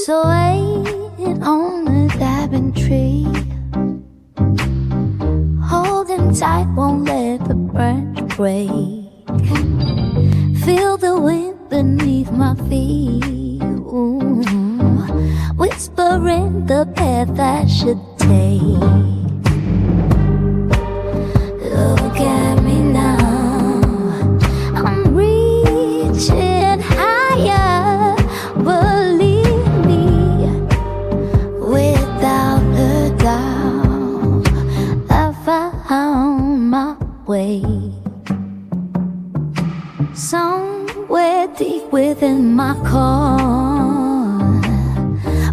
swaying on a diving tree. Hold him tight, won't let the branch break. Feel the wind beneath my feet. Ooh. Whispering the path I should take. Look at me now, I'm reaching higher. Believe me, without a doubt, I found my way. Somewhere deep within my core,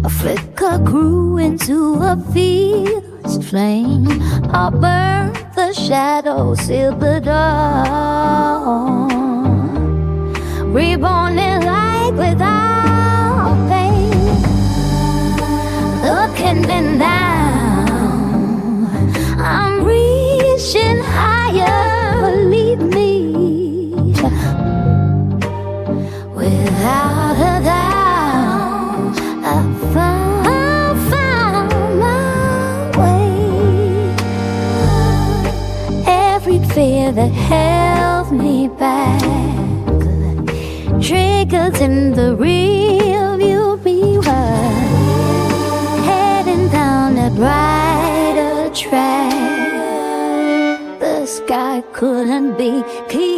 a flicker grew into a fierce flame. I'll burn the shadows, seal the door. Reborn in light without pain. Looking down, I'm reaching higher. Believe me, without a doubt, I found my way. Every fear that held me back triggered in the rearview mirror, heading down a brighter track. The sky couldn't be clearer.